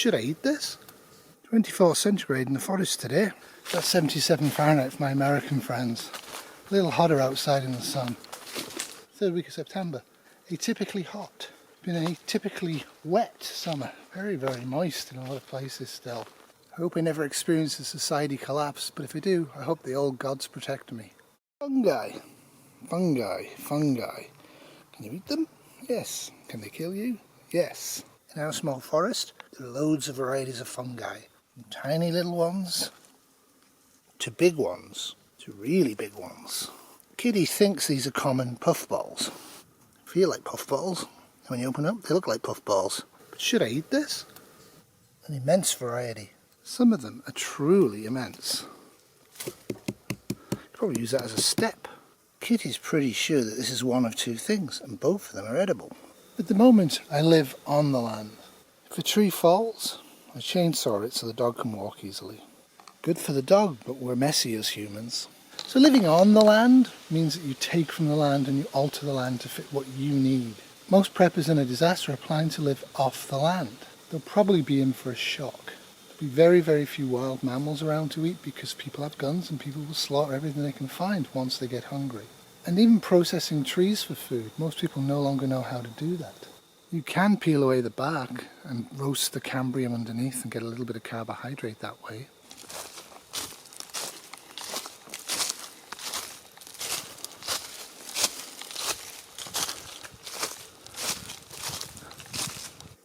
Should I eat this? 24 centigrade in the forest today. That's 77 Fahrenheit for my American friends. A little hotter outside in the sun. Third week of September. Atypically hot. Been a typically wet summer. Very, very moist in a lot of places still. I hope I never experience a society collapse, but if I do, I hope the old gods protect me. Fungi. Fungi. Fungi. Can you eat them? Yes. Can they kill you? Yes. In our small forest, there are loads of varieties of fungi. From tiny little ones, to big ones, to really big ones. Kitty thinks these are common puffballs. Feel like puffballs. When you open up, they look like puffballs. But should I eat this? An immense variety. Some of them are truly immense. Probably use that as a step. Kitty's pretty sure that this is one of two things, and both of them are edible. At the moment, I live on the land. If a tree falls, I chainsaw it so the dog can walk easily. Good for the dog, but we're messy as humans. So living on the land means that you take from the land and you alter the land to fit what you need. Most preppers in a disaster are planning to live off the land. They'll probably be in for a shock. There'll be very, very few wild mammals around to eat because people have guns and people will slaughter everything they can find once they get hungry. And even processing trees for food, most people no longer know how to do that. You can peel away the bark and roast the cambium underneath and get a little bit of carbohydrate that way.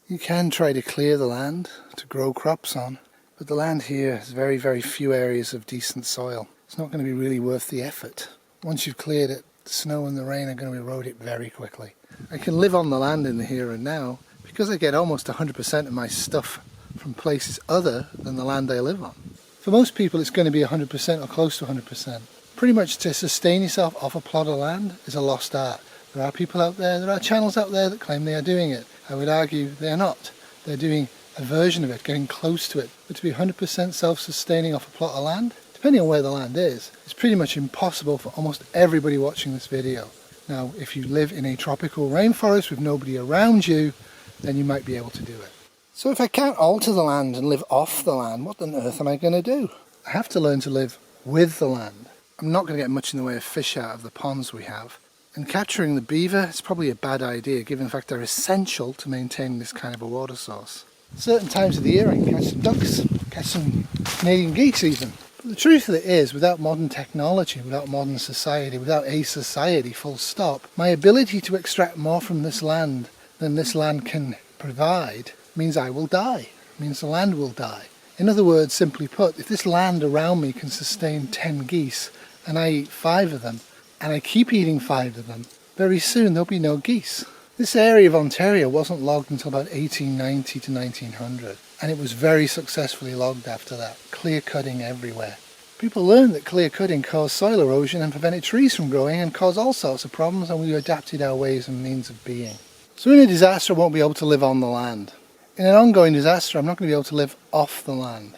You can try to clear the land to grow crops on, but the land here has very, very few areas of decent soil. It's not going to be really worth the effort. Once you've cleared it, the snow and the rain are going to erode it very quickly. I can live on the land in the here and now because I get almost 100% of my stuff from places other than the land I live on. For most people it's going to be 100% or close to 100%. Pretty much to sustain yourself off a plot of land is a lost art. There are people out there are channels out there that claim they are doing it. I would argue they are not. They're doing a version of it, getting close to it. But to be 100% self-sustaining off a plot of land, depending on where the land is, it's pretty much impossible for almost everybody watching this video. Now, if you live in a tropical rainforest with nobody around you, then you might be able to do it. So if I can't alter the land and live off the land, what on earth am I going to do? I have to learn to live with the land. I'm not going to get much in the way of fish out of the ponds we have. And capturing the beaver is probably a bad idea, given the fact they're essential to maintaining this kind of a water source. Certain times of the year I can catch some ducks, catch some Canadian geese even. But the truth of it is, without modern technology, without modern society, without a society full stop, my ability to extract more from this land than this land can provide means I will die, means the land will die. In other words, simply put, if this land around me can sustain 10 geese and I eat 5 of them, and I keep eating 5 of them, very soon there'll be no geese. This area of Ontario wasn't logged until about 1890 to 1900, and it was very successfully logged after that, clear cutting everywhere. People learned that clear cutting caused soil erosion and prevented trees from growing and caused all sorts of problems, and we adapted our ways and means of being. So in a disaster I won't be able to live on the land. In an ongoing disaster I'm not going to be able to live off the land.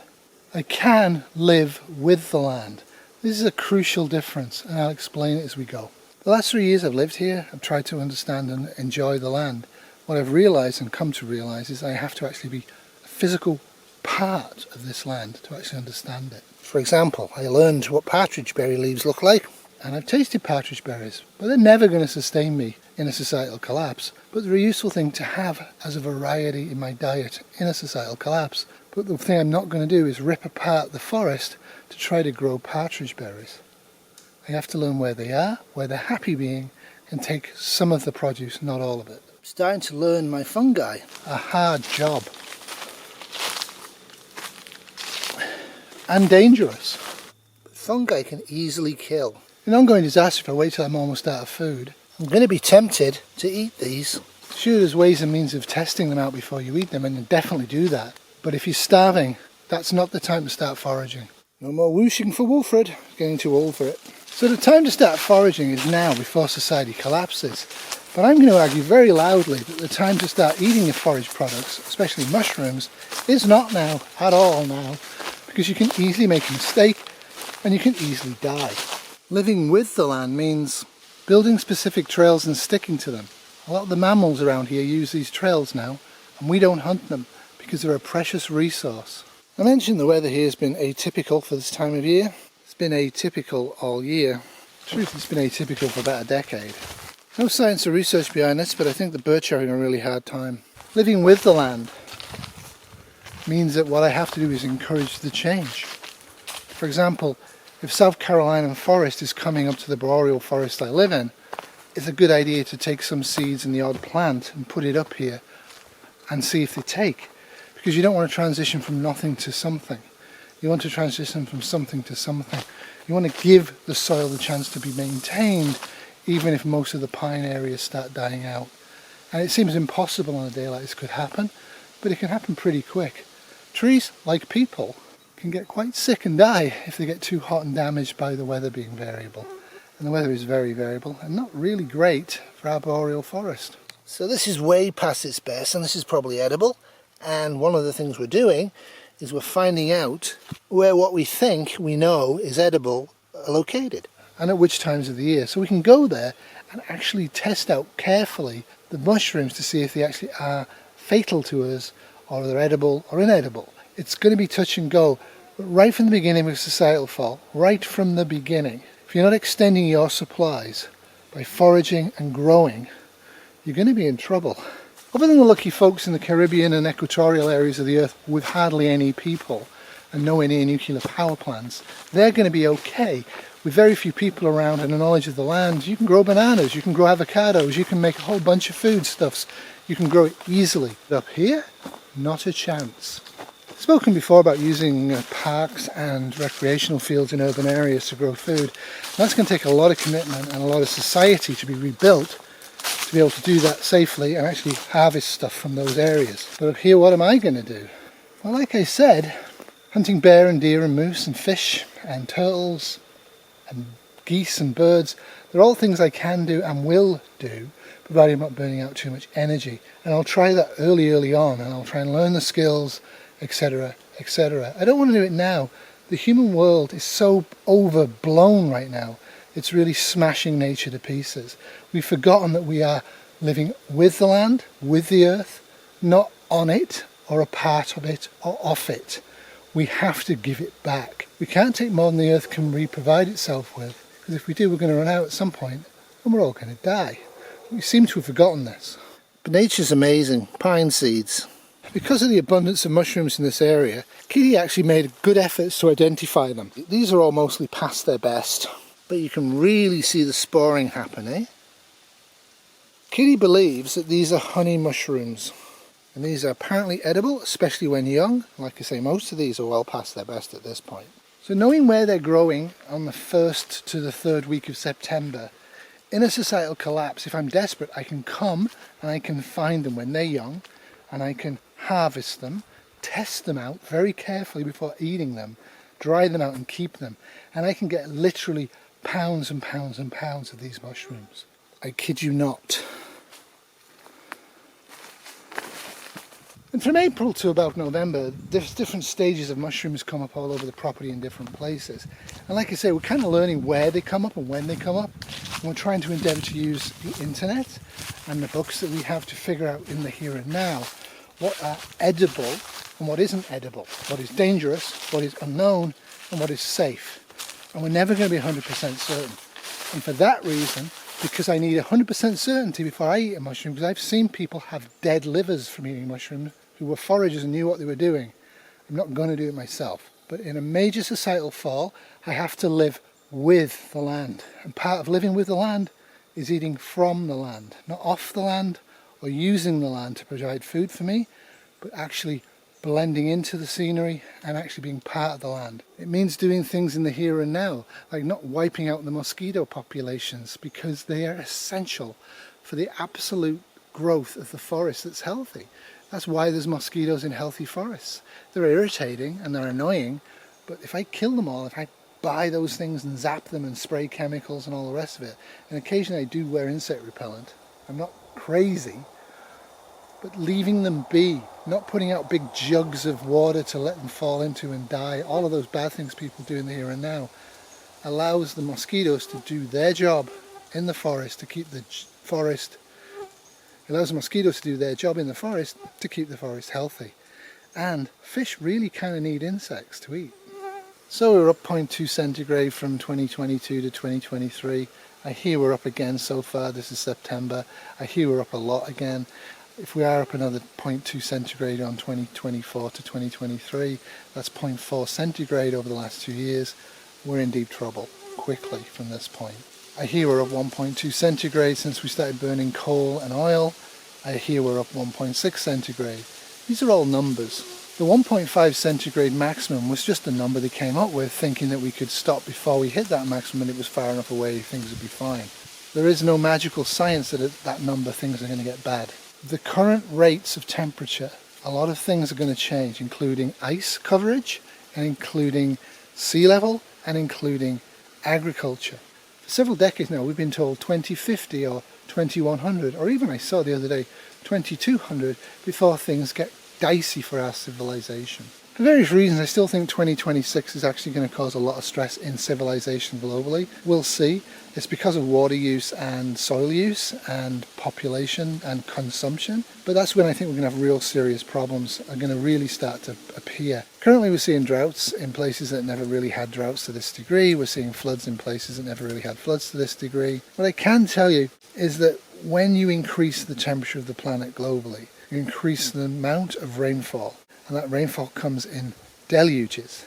I can live with the land. This is a crucial difference, and I'll explain it as we go. The last 3 years I've lived here, I've tried to understand and enjoy the land. What I've realised and come to realise is I have to actually be a physical part of this land to actually understand it. For example, I learned what partridge berry leaves look like, and I've tasted partridge berries, but they're never going to sustain me in a societal collapse. But they're a useful thing to have as a variety in my diet in a societal collapse. But the thing I'm not going to do is rip apart the forest to try to grow partridge berries. I have to learn where they are, where they're happy being, and take some of the produce, not all of it. I'm starting to learn my fungi. A hard job. And dangerous. But fungi can easily kill. In an ongoing disaster, if I wait till I'm almost out of food, I'm going to be tempted to eat these. Sure, there's ways and means of testing them out before you eat them, and you definitely do that. But if you're starving, that's not the time to start foraging. No more whooshing for Wilfred, getting too old for it. So the time to start foraging is now, before society collapses. But I'm going to argue very loudly that the time to start eating your forage products, especially mushrooms, is not now, at all now, because you can easily make a mistake and you can easily die. Living with the land means building specific trails and sticking to them. A lot of the mammals around here use these trails now, and we don't hunt them because they're a precious resource. I mentioned the weather here has been atypical for this time of year. It's been atypical all year. In truth, it's been atypical for about a decade. No science or research behind this, but I think the birds are having a really hard time. Living with the land means that what I have to do is encourage the change. For example, if South Carolina forest is coming up to the boreal forest I live in, it's a good idea to take some seeds and the odd plant and put it up here and see if they take. Because you don't want to transition from nothing to something. You want to transition from something to something. You want to give the soil the chance to be maintained, even if most of the pine areas start dying out. And it seems impossible on a day like this could happen, but it can happen pretty quick. Trees, like people, can get quite sick and die if they get too hot and damaged by the weather being variable. And the weather is very variable and not really great for our boreal forest. So this is way past its best, and this is probably edible. And one of the things we're doing is we're finding out where what we think we know is edible are located and at which times of the year. So we can go there and actually test out carefully the mushrooms to see if they actually are fatal to us or they're edible or inedible. It's going to be touch and go, but right from the beginning of societal fall, right from the beginning, if you're not extending your supplies by foraging and growing, you're going to be in trouble. Other than the lucky folks in the Caribbean and equatorial areas of the earth with hardly any people and nowhere near nuclear power plants, they're going to be okay. With very few people around and a knowledge of the land, you can grow bananas, you can grow avocados, you can make a whole bunch of foodstuffs. You can grow it easily. But up here, not a chance. I've spoken before about using parks and recreational fields in urban areas to grow food. That's going to take a lot of commitment and a lot of society to be rebuilt to be able to do that safely and actually harvest stuff from those areas. But up here, what am I going to do? Well, like I said, hunting bear and deer and moose and fish and turtles and geese and birds, they're all things I can do and will do, provided I'm not burning out too much energy. And I'll try that early on, and I'll try and learn the skills, etc., etc. I don't want to do it now. The human world is so overblown right now. It's really smashing nature to pieces. We've forgotten that we are living with the land, with the earth, not on it, or a part of it, or off it. We have to give it back. We can't take more than the earth can re-provide itself with, because if we do, we're going to run out at some point, and we're all going to die. We seem to have forgotten this. But nature's amazing. Pine seeds. Because of the abundance of mushrooms in this area, Kitty actually made good efforts to identify them. These are all mostly past their best, but you can really see the sporing happening. Kitty believes that these are honey mushrooms, and these are apparently edible, especially when young. Like I say, most of these are well past their best at this point. So knowing where they're growing on the 1st to the 3rd week of September, in a societal collapse, if I'm desperate, I can come and I can find them when they're young, and I can harvest them, test them out very carefully before eating them, dry them out and keep them, and I can get literally pounds and pounds and pounds of these mushrooms. I kid you not. And from April to about November, there's different stages of mushrooms come up all over the property in different places. And like I say, we're kind of learning where they come up and when they come up. And we're trying to endeavour to use the internet and the books that we have to figure out in the here and now what are edible and what isn't edible, what is dangerous, what is unknown, and what is safe. And we're never going to be 100% certain. And for that reason, because I need 100% certainty before I eat a mushroom, because I've seen people have dead livers from eating mushrooms who were foragers and knew what they were doing. I'm not going to do it myself. But in a major societal fall, I have to live with the land. And part of living with the land is eating from the land, not off the land or using the land to provide food for me, but actually blending into the scenery and actually being part of the land. It means doing things in the here and now, like not wiping out the mosquito populations, because they are essential for the absolute growth of the forest that's healthy. That's why there's mosquitoes in healthy forests. They're irritating and they're annoying, but if I kill them all, if I buy those things and zap them and spray chemicals and all the rest of it, and occasionally I do wear insect repellent, I'm not crazy, but leaving them be, not putting out big jugs of water to let them fall into and die, all of those bad things people do in the here and now, allows the mosquitoes to do their job in the forest to keep the forest, allows the mosquitoes to do their job in the forest to keep the forest healthy. and fish really kind of need insects to eat. So we're up 0.2 centigrade from 2022 to 2023. I hear we're up again so far. This is September. I hear we're up a lot again. If we are up another 0.2 centigrade on 2024 to 2023, that's 0.4 centigrade over the last 2 years. We're in deep trouble quickly from this point. I hear we're up 1.2 centigrade since we started burning coal and oil. I hear we're up 1.6 centigrade. These are all numbers. The 1.5 centigrade maximum was just a number they came up with, thinking that we could stop before we hit that maximum and it was far enough away things would be fine. There is no magical science that at that number things are going to get bad. The current rates of temperature, a lot of things are going to change, including ice coverage and including sea level and including agriculture. For several decades now we've been told 2050 or 2100, or even I saw the other day 2200 before things get dicey for our civilization. For various reasons I still think 2026 is actually going to cause a lot of stress in civilization globally. We'll see. It's because of water use and soil use and population and consumption. But that's when I think we're going to have real serious problems are going to really start to appear. Currently we're seeing droughts in places that never really had droughts to this degree. We're seeing floods in places that never really had floods to this degree. What I can tell you is that when you increase the temperature of the planet globally, you increase the amount of rainfall, and that rainfall comes in deluges.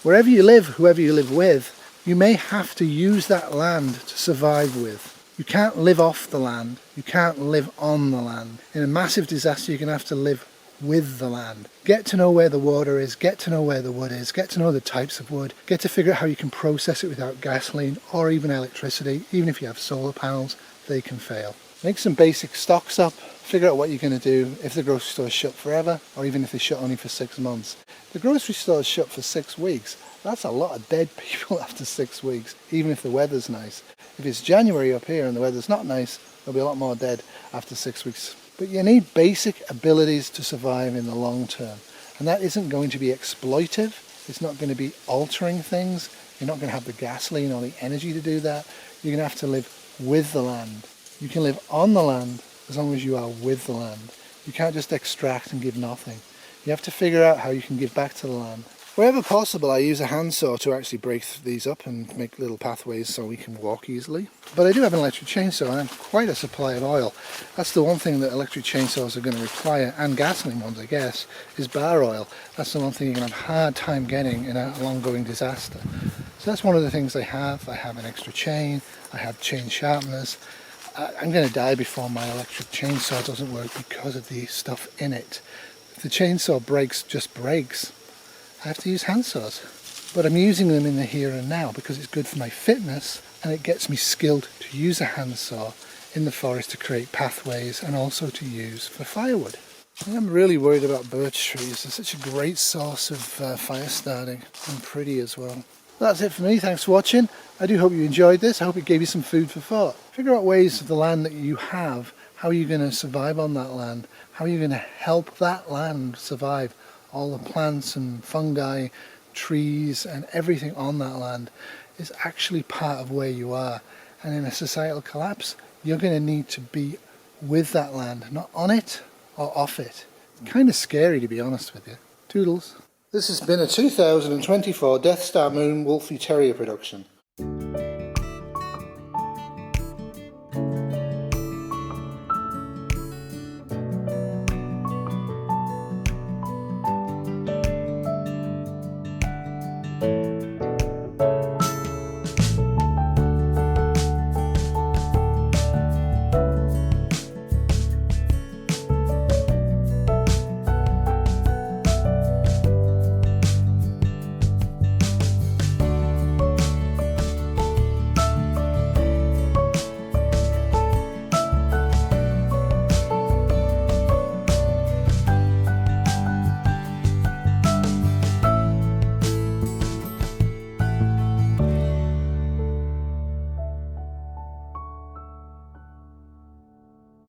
Wherever you live, whoever you live with, you may have to use that land to survive with. You can't live off the land, you can't live on the land. In a massive disaster you're going to have to live with the land. Get to know where the water is, get to know where the wood is, get to know the types of wood, get to figure out how you can process it without gasoline or even electricity. Even if you have solar panels, they can fail. Make some basic stocks up, figure out what you're going to do if the grocery store is shut forever, or even if they shut only for 6 months. The grocery store is shut for 6 weeks. That's a lot of dead people after 6 weeks, even if the weather's nice. If it's January up here and the weather's not nice, there'll be a lot more dead after 6 weeks. But you need basic abilities to survive in the long term. And that isn't going to be exploitive. It's not going to be altering things. You're not going to have the gasoline or the energy to do that. You're going to have to live with the land. You can live on the land as long as you are with the land. You can't just extract and give nothing. You have to figure out how you can give back to the land. Wherever possible, I use a handsaw to actually break these up and make little pathways so we can walk easily. But I do have an electric chainsaw and quite a supply of oil. That's the one thing that electric chainsaws are going to require, and gasoline ones I guess, is bar oil. That's the one thing you're going to have a hard time getting in an ongoing disaster. So that's one of the things I have. I have an extra chain, I have chain sharpeners. I'm going to die before my electric chainsaw doesn't work because of the stuff in it. If the chainsaw breaks, just breaks, I have to use handsaws. But I'm using them in the here and now because it's good for my fitness and it gets me skilled to use a handsaw in the forest to create pathways and also to use for firewood. I'm really worried about birch trees. They're such a great source of fire starting and pretty as well. That's it for me. Thanks for watching. I do hope you enjoyed this. I hope it gave you some food for thought. Figure out ways of the land that you have. How are you going to survive on that land? How are you going to help that land survive? All the plants and fungi, trees and everything on that land is actually part of where you are. And in a societal collapse, you're going to need to be with that land, not on it or off it. Kind of scary, to be honest with you. Toodles. This has been a 2024 Death Star Moon Wolfie Terrier production.